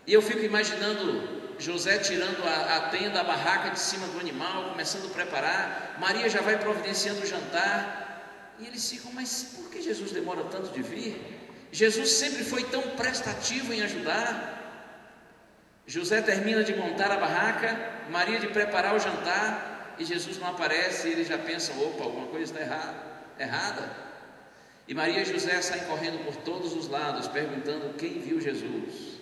E eu fico imaginando José tirando a tenda, a barraca de cima do animal, começando a preparar. Maria já vai providenciando o jantar. E eles ficam, mas por que Jesus demora tanto de vir? Jesus sempre foi tão prestativo em ajudar. José termina de montar a barraca, Maria de preparar o jantar, e Jesus não aparece, e eles já pensam, opa, alguma coisa está errada. E Maria e José saem correndo por todos os lados, perguntando quem viu Jesus.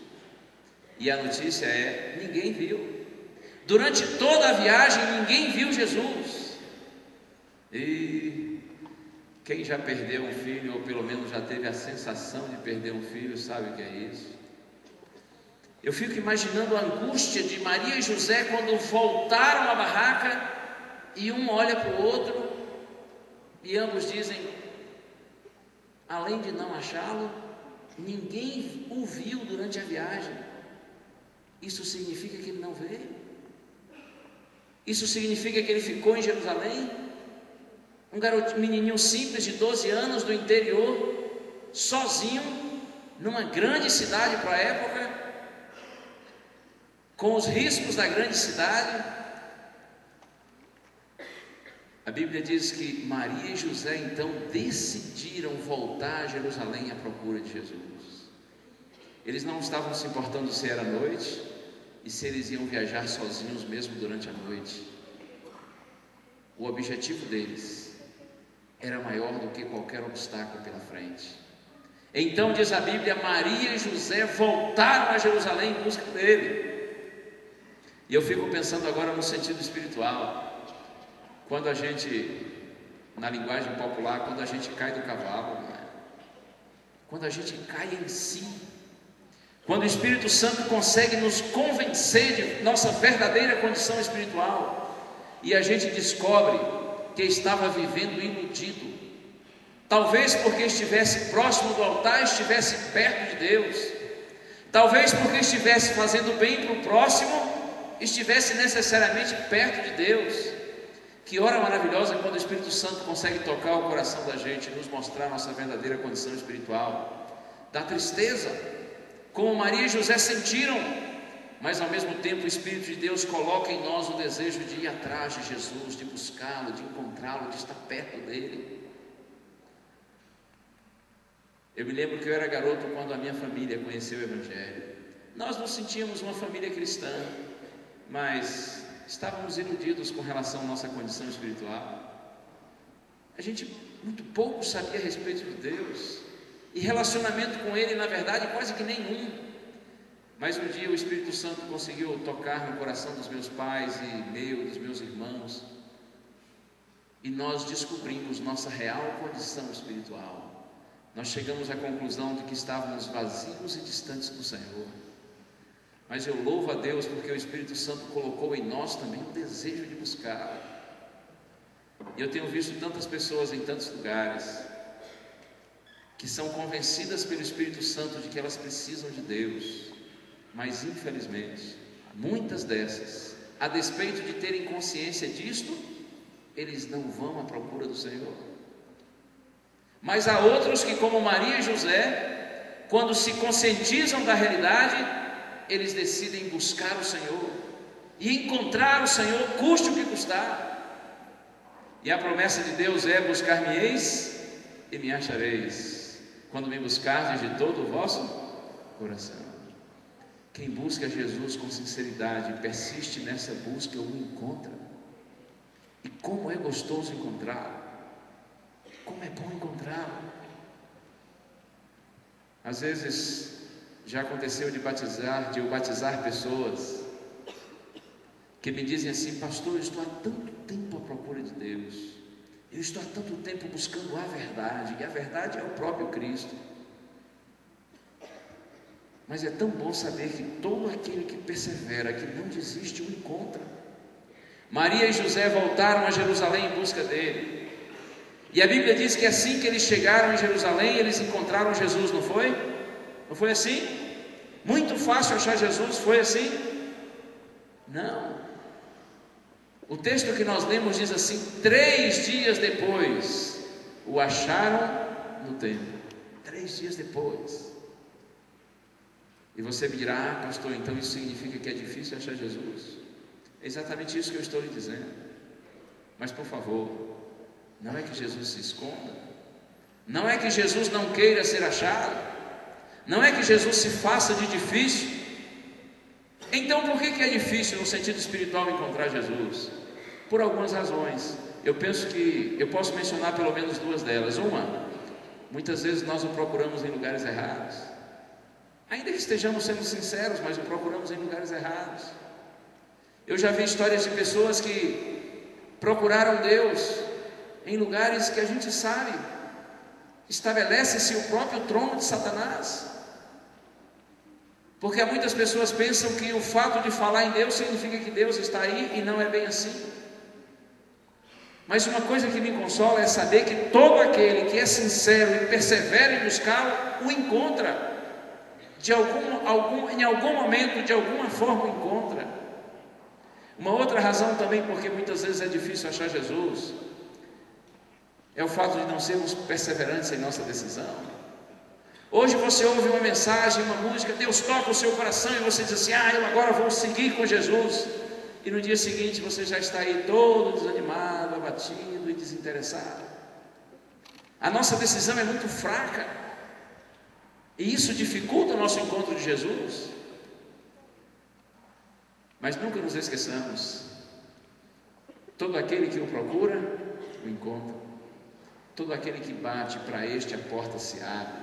E a notícia é, ninguém viu. Durante toda a viagem, ninguém viu Jesus. E quem já perdeu um filho, ou pelo menos já teve a sensação de perder um filho, sabe o que é isso? Eu fico imaginando a angústia de Maria e José quando voltaram à barraca, e um olha para o outro, e ambos dizem, além de não achá-lo, ninguém o viu durante a viagem. Isso significa que ele não veio? Isso significa que ele ficou em Jerusalém? Um menininho simples de 12 anos do interior, sozinho, numa grande cidade para a época, com os riscos da grande cidade. A Bíblia diz que Maria e José então decidiram voltar a Jerusalém à procura de Jesus. Eles não estavam se importando se era noite e se eles iam viajar sozinhos mesmo durante a noite. O objetivo deles era maior do que qualquer obstáculo pela frente. Então diz a Bíblia, Maria e José voltaram a Jerusalém em busca dele. E eu fico pensando agora no sentido espiritual. Quando a gente, na linguagem popular, quando a gente cai do cavalo, quando a gente cai em si, quando o Espírito Santo consegue nos convencer de nossa verdadeira condição espiritual, e a gente descobre que estava vivendo iludido, talvez porque estivesse próximo do altar, estivesse perto de Deus, talvez porque estivesse fazendo bem para o próximo, estivesse necessariamente perto de Deus. Que hora maravilhosa quando o Espírito Santo consegue tocar o coração da gente e nos mostrar a nossa verdadeira condição espiritual. Dá tristeza, como Maria e José sentiram, mas ao mesmo tempo o Espírito de Deus coloca em nós o desejo de ir atrás de Jesus, de buscá-lo, de encontrá-lo, de estar perto dele. Eu me lembro que eu era garoto quando a minha família conheceu o Evangelho. Nós nos sentíamos uma família cristã, mas estávamos iludidos com relação à nossa condição espiritual. A gente muito pouco sabia a respeito de Deus, e relacionamento com Ele, na verdade, quase que nenhum. Mas um dia o Espírito Santo conseguiu tocar no coração dos meus pais e meu, dos meus irmãos, e nós descobrimos nossa real condição espiritual. Nós chegamos à conclusão de que estávamos vazios e distantes do Senhor. Mas eu louvo a Deus porque o Espírito Santo colocou em nós também um desejo de buscar. E eu tenho visto tantas pessoas em tantos lugares que são convencidas pelo Espírito Santo de que elas precisam de Deus, mas infelizmente muitas dessas, a despeito de terem consciência disto, eles não vão à procura do Senhor. Mas há outros que, como Maria e José, quando se conscientizam da realidade, eles decidem buscar o Senhor e encontrar o Senhor, custe o que custar. E a promessa de Deus é: buscar-me-eis e me achareis, quando me buscardes de todo o vosso coração. Quem busca Jesus com sinceridade e persiste nessa busca, o encontra. E como é gostoso encontrá-lo, como é bom encontrá-lo. Às vezes já aconteceu de eu batizar pessoas que me dizem assim: pastor, eu estou há tanto tempo à procura de Deus, eu estou há tanto tempo buscando a verdade, e a verdade é o próprio Cristo. Mas é tão bom saber que todo aquele que persevera, que não desiste, o encontra. Maria e José voltaram a Jerusalém em busca dele, e a Bíblia diz que assim que eles chegaram em Jerusalém, eles encontraram Jesus, não foi? Não foi assim? Muito fácil achar Jesus, foi assim? Não. O texto que nós lemos diz assim: 3 dias depois o acharam no templo. 3 dias depois. E você me dirá: pastor, então isso significa que é difícil achar Jesus? É exatamente isso que eu estou lhe dizendo. Mas por favor, não é que Jesus se esconda, não é que Jesus não queira ser achado, não é que Jesus se faça de difícil. Então por que é difícil no sentido espiritual encontrar Jesus? Por algumas razões. Eu penso que eu posso mencionar pelo menos duas delas. Uma, muitas vezes nós o procuramos em lugares errados. Ainda que estejamos sendo sinceros, mas o procuramos em lugares errados. Eu já vi histórias de pessoas que procuraram Deus em lugares que a gente sabe, estabelece-se o próprio trono de Satanás. Porque há muitas pessoas que pensam que o fato de falar em Deus significa que Deus está aí, e não é bem assim. Mas uma coisa que me consola é saber que todo aquele que é sincero e persevera em buscá-lo, o encontra. Em algum momento, de alguma forma, o encontra. Uma outra razão também porque muitas vezes é difícil achar Jesus é o fato de não sermos perseverantes em nossa decisão. Hoje você ouve uma mensagem, uma música, Deus toca o seu coração e você diz assim: eu agora vou seguir com Jesus. E no dia seguinte você já está aí todo desanimado, abatido e desinteressado. A nossa decisão é muito fraca, e isso dificulta o nosso encontro de Jesus. Mas nunca nos esqueçamos: todo aquele que o procura, o encontra. Todo aquele que bate, para este a porta se abre.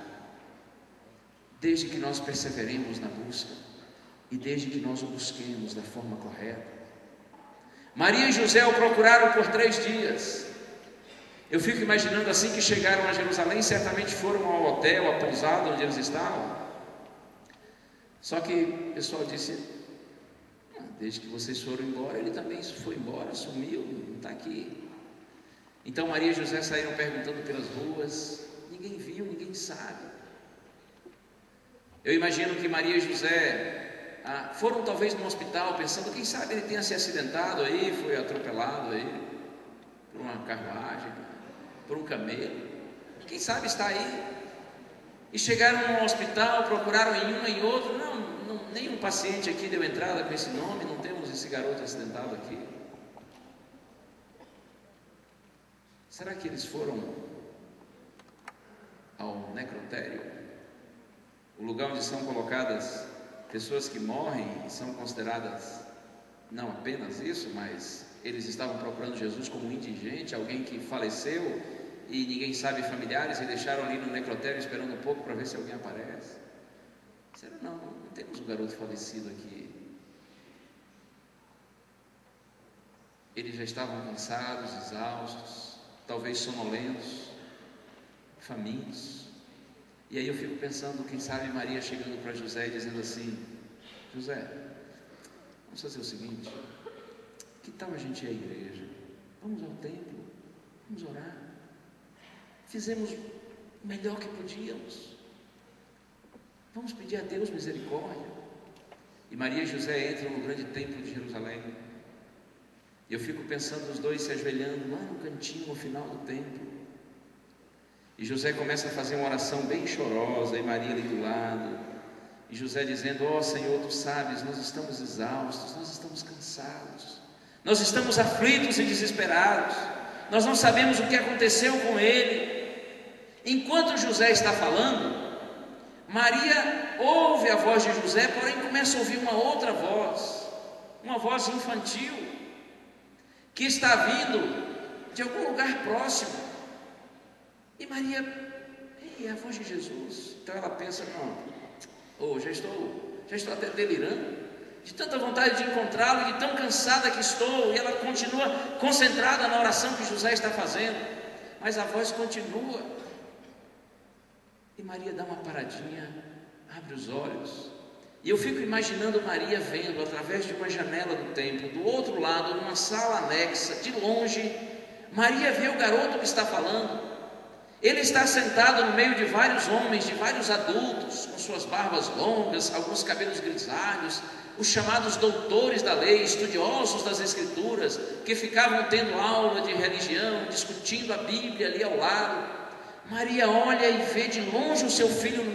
Desde que nós perseveremos na busca, e desde que nós o busquemos da forma correta. Maria e José o procuraram por 3 dias. Eu fico imaginando assim que chegaram a Jerusalém, certamente foram ao hotel, à pousada onde eles estavam. Só que o pessoal disse: desde que vocês foram embora, ele também foi embora, sumiu, não está aqui. Então Maria e José saíram perguntando pelas ruas, ninguém viu, ninguém sabe. Eu imagino que Maria e José foram talvez num hospital, pensando: quem sabe ele tenha se acidentado aí, foi atropelado aí por uma carruagem, por um camelo, quem sabe está aí. E chegaram no hospital, procuraram em um e em outro, nenhum paciente aqui deu entrada com esse nome, não temos esse garoto acidentado aqui. Será que eles foram ao necrotério, o lugar onde são colocadas pessoas que morrem e são consideradas não apenas isso, mas eles estavam procurando Jesus como um indigente, alguém que faleceu e ninguém sabe, familiares, e deixaram ali no necrotério esperando um pouco para ver se alguém aparece? Será? Não temos um garoto falecido aqui. Eles já estavam cansados, exaustos, talvez sonolentos, famintos. E aí eu fico pensando, quem sabe Maria chegando para José e dizendo assim: José, vamos fazer o seguinte, que tal a gente ir à igreja? Vamos ao templo, vamos orar. Fizemos o melhor que podíamos, vamos pedir a Deus misericórdia. E Maria e José entram no grande templo de Jerusalém. E eu fico pensando os dois se ajoelhando lá no cantinho, no final do templo. E José começa a fazer uma oração bem chorosa, e Maria ali do lado. E José dizendo: Senhor, Tu sabes, nós estamos exaustos, nós estamos cansados, nós estamos aflitos e desesperados, nós não sabemos o que aconteceu com ele. Enquanto José está falando, Maria ouve a voz de José, porém começa a ouvir uma outra voz, uma voz infantil, que está vindo de algum lugar próximo. E Maria, é a voz de Jesus. Então ela pensa: já estou até delirando, de tanta vontade de encontrá-lo, e de tão cansada que estou. E ela continua concentrada na oração que José está fazendo, mas a voz continua. E Maria dá uma paradinha, abre os olhos, e eu fico imaginando Maria vendo através de uma janela do templo, do outro lado, numa sala anexa, de longe, Maria vê o garoto que está falando. Ele está sentado no meio de vários homens, de vários adultos, com suas barbas longas, alguns cabelos grisalhos, os chamados doutores da lei, estudiosos das escrituras, que ficavam tendo aula de religião, discutindo a Bíblia ali ao lado. Maria olha e vê de longe o seu filho no meio